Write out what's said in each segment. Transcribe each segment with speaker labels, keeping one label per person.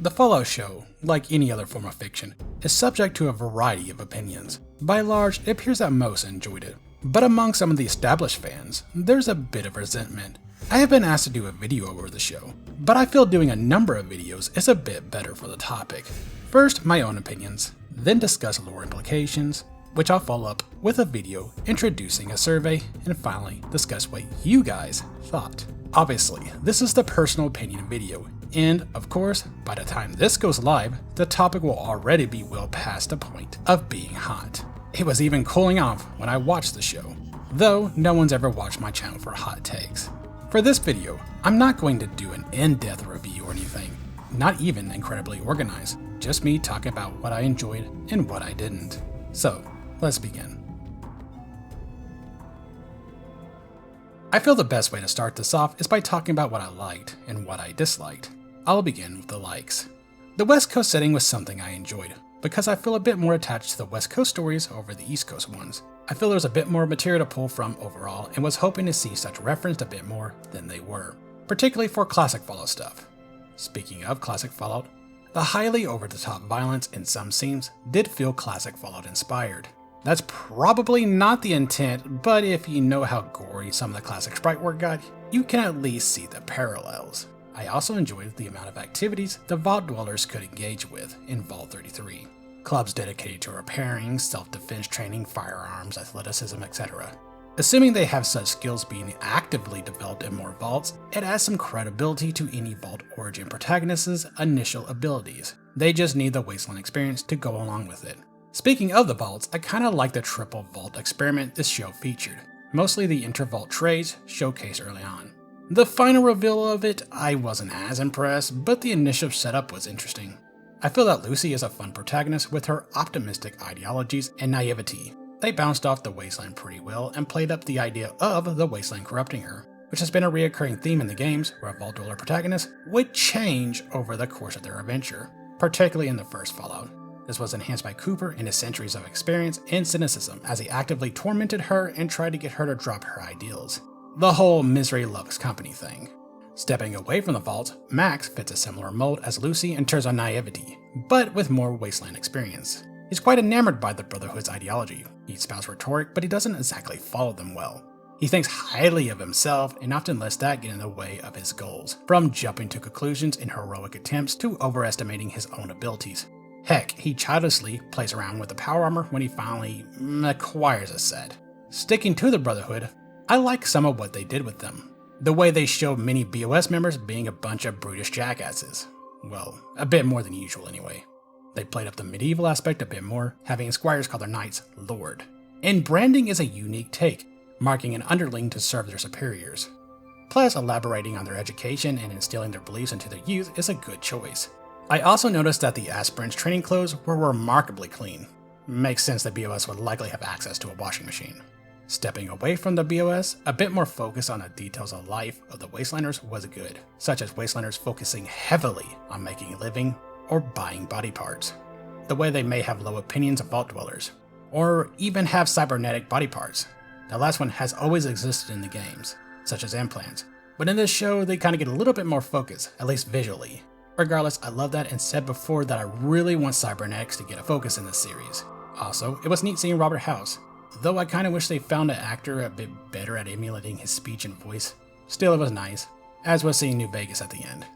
Speaker 1: The Fallout show, like any other form of fiction, is subject to a variety of opinions. By and large, it appears that most enjoyed it, but among some of the established fans, there's a bit of resentment. I have been asked to do a video over the show, but I feel doing a number of videos is a bit better for the topic. First, my own opinions, then discuss lore implications, which I'll follow up with a video introducing a survey, and finally discuss what you guys thought. Obviously, this is the personal opinion video, and of course, by the time this goes live, the topic will already be well past the point of being hot. It was even cooling off when I watched the show, though no one's ever watched my channel for hot takes. For this video, I'm not going to do an in-depth review or anything, not even incredibly organized, just me talking about what I enjoyed and what I didn't. So, let's begin. I feel the best way to start this off is by talking about what I liked and what I disliked. I'll begin with the likes. The West Coast setting was something I enjoyed, because I feel a bit more attached to the West Coast stories over the East Coast ones. I feel there was a bit more material to pull from overall and was hoping to see such referenced a bit more than they were, particularly for classic Fallout stuff. Speaking of classic Fallout, the highly over-the-top violence in some scenes did feel classic Fallout inspired. That's probably not the intent, but if you know how gory some of the classic sprite work got, you can at least see the parallels. I also enjoyed the amount of activities the Vault Dwellers could engage with in Vault 33. Clubs dedicated to repairing, self-defense training, firearms, athleticism, etc. Assuming they have such skills being actively developed in more vaults, it adds some credibility to any Vault Origin protagonist's initial abilities. They just need the Wasteland experience to go along with it. Speaking of the vaults, I kinda like the triple vault experiment this show featured, mostly the inter-vault trades showcased early on. The final reveal of it, I wasn't as impressed, but the initial setup was interesting. I feel that Lucy is a fun protagonist with her optimistic ideologies and naivety. They bounced off the Wasteland pretty well and played up the idea of the Wasteland corrupting her, which has been a reoccurring theme in the games where a Vault Dweller protagonist would change over the course of their adventure, particularly in the first Fallout. This was enhanced by Cooper and his centuries of experience and cynicism as he actively tormented her and tried to get her to drop her ideals. The whole misery loves company thing. Stepping away from the vault, Max fits a similar mold as Lucy in terms of naivety, but with more Wasteland experience. He's quite enamored by the Brotherhood's ideology. He spouts rhetoric, but he doesn't exactly follow them well. He thinks highly of himself and often lets that get in the way of his goals, from jumping to conclusions in heroic attempts to overestimating his own abilities. Heck, he childishly plays around with the power armor when he finally acquires a set. Sticking to the Brotherhood, I like some of what they did with them. The way they showed many BOS members being a bunch of brutish jackasses. Well, a bit more than usual anyway. They played up the medieval aspect a bit more, having squires call their knights Lord. And branding is a unique take, marking an underling to serve their superiors. Plus, elaborating on their education and instilling their beliefs into their youth is a good choice. I also noticed that the aspirants' training clothes were remarkably clean. Makes sense that BOS would likely have access to a washing machine. Stepping away from the BOS, a bit more focus on the details of life of the Wastelanders was good, such as Wastelanders focusing heavily on making a living or buying body parts. The way they may have low opinions of Vault Dwellers, or even have cybernetic body parts. The last one has always existed in the games, such as implants, but in this show they kinda get a little bit more focus, at least visually. Regardless, I love that and said before that I really want cybernetics to get a focus in this series. Also, it was neat seeing Robert House, though I kinda wish they found an actor a bit better at emulating his speech and voice. Still, it was nice, as was seeing New Vegas at the end.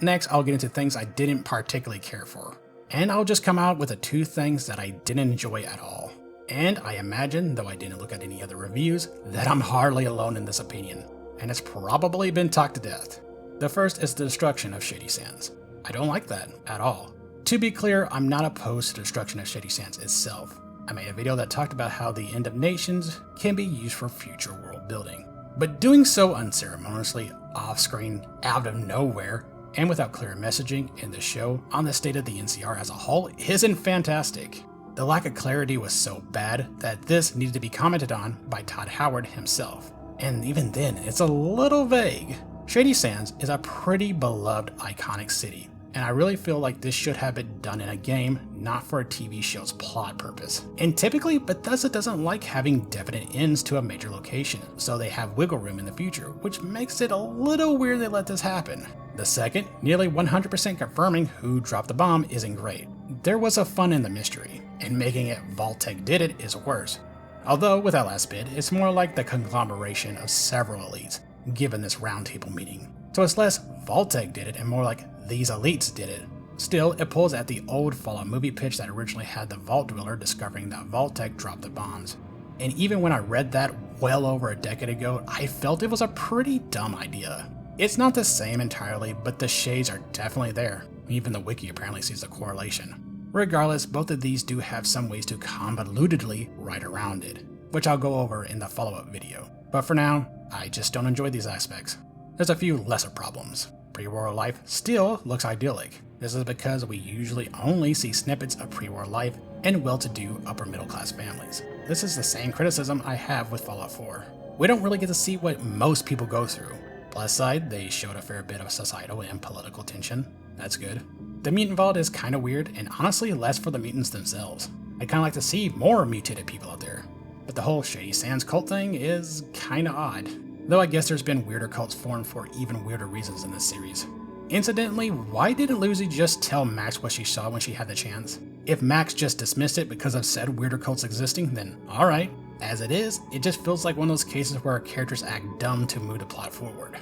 Speaker 1: Next, I'll get into things I didn't particularly care for, and I'll just come out with the two things that I didn't enjoy at all. And I imagine, though I didn't look at any other reviews, that I'm hardly alone in this opinion, and it's probably been talked to death. The first is the destruction of Shady Sands. I don't like that at all. To be clear, I'm not opposed to the destruction of Shady Sands itself. I made a video that talked about how the End of Nations can be used for future world building, but doing so unceremoniously, off-screen, out of nowhere, and without clear messaging in the show on the state of the NCR as a whole isn't fantastic. The lack of clarity was so bad that this needed to be commented on by Todd Howard himself, and even then, it's a little vague. Shady Sands is a pretty beloved, iconic city, and I really feel like this should have been done in a game, not for a TV show's plot purpose. And typically, Bethesda doesn't like having definite ends to a major location, so they have wiggle room in the future, which makes it a little weird they let this happen. The second, nearly 100% confirming who dropped the bomb isn't great. There was a fun in the mystery, and making it Vault-Tec did it is worse. Although, with that last bit, it's more like the conglomeration of several elites, given this roundtable meeting. So it's less Vault-Tec did it and more like these elites did it. Still, it pulls at the old Fallout movie pitch that originally had the Vault Dweller discovering that Vault-Tec dropped the bombs. And even when I read that well over a decade ago, I felt it was a pretty dumb idea. It's not the same entirely, but the shades are definitely there. Even the wiki apparently sees the correlation. Regardless, both of these do have some ways to convolutedly write around it, which I'll go over in the follow-up video. But for now, I just don't enjoy these aspects. There's a few lesser problems. Pre-war life still looks idyllic. This is because we usually only see snippets of pre-war life in well-to-do upper-middle-class families. This is the same criticism I have with Fallout 4. We don't really get to see what most people go through. Plus side, they showed a fair bit of societal and political tension. That's good. The mutant vault is kinda weird, and honestly less for the mutants themselves. I'd kinda like to see more mutated people out there. But the whole Shady Sands cult thing is kinda odd. Though I guess there's been weirder cults formed for even weirder reasons in this series. Incidentally, why didn't Lucy just tell Max what she saw when she had the chance? If Max just dismissed it because of said weirder cults existing, then alright. As it is, it just feels like one of those cases where characters act dumb to move the plot forward.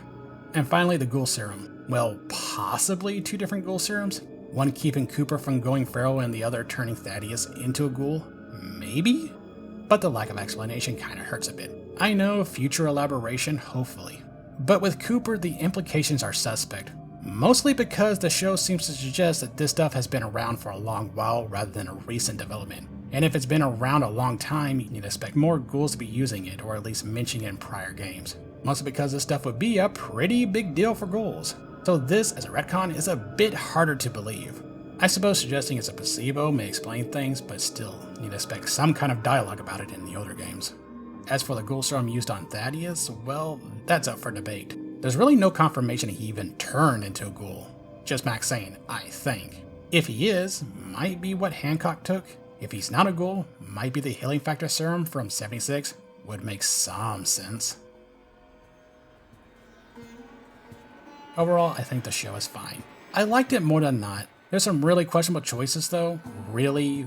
Speaker 1: And finally, the ghoul serum. Well, possibly two different ghoul serums? One keeping Cooper from going feral and the other turning Thaddeus into a ghoul? Maybe? But the lack of explanation kinda hurts a bit. I know, future elaboration, hopefully. But with Cooper, the implications are suspect. Mostly because the show seems to suggest that this stuff has been around for a long while rather than a recent development. And if it's been around a long time, you'd expect more ghouls to be using it, or at least mentioning it in prior games. Mostly because this stuff would be a pretty big deal for ghouls. So this, as a retcon, is a bit harder to believe. I suppose suggesting it's a placebo may explain things, but still, you'd expect some kind of dialogue about it in the older games. As for the ghoul serum used on Thaddeus, well, that's up for debate. There's really no confirmation he even turned into a ghoul. Just Max saying, I think. If he is, might be what Hancock took. If he's not a ghoul, might be the healing factor serum from 76. Would make some sense. Overall, I think the show is fine. I liked it more than not. There's some really questionable choices though. Really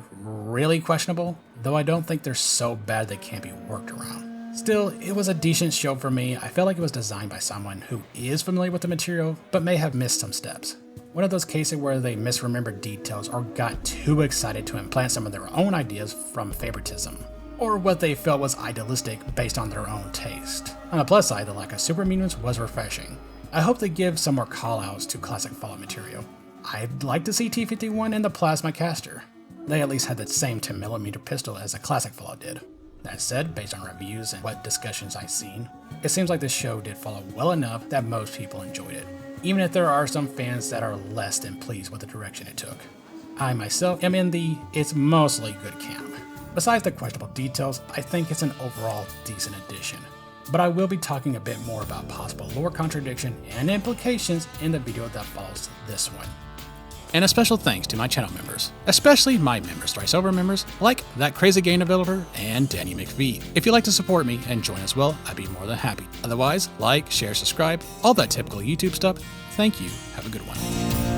Speaker 1: questionable. Though I don't think they're so bad they can't be worked around. Still, it was a decent show for me. I felt like it was designed by someone who is familiar with the material, but may have missed some steps. One of those cases where they misremembered details or got too excited to implant some of their own ideas from favoritism, or what they felt was idealistic based on their own taste. On the plus side, the lack of super mutants was refreshing. I hope they give some more callouts to classic Fallout material. I'd like to see T-51 in the plasma caster. They at least had the same 10mm pistol as a classic Fallout did. That said, based on reviews and what discussions I've seen, it seems like the show did follow well enough that most people enjoyed it, even if there are some fans that are less than pleased with the direction it took. I myself am in the it's mostly good camp. Besides the questionable details, I think it's an overall decent addition. But I will be talking a bit more about possible lore contradiction and implications in the video that follows this one. And a special thanks to my channel members, especially my members, ThriceOver members, like That Crazy Game Developer and Danny McVie. If you'd like to support me and join as well, I'd be more than happy. Otherwise, like, share, subscribe, all that typical YouTube stuff. Thank you. Have a good one.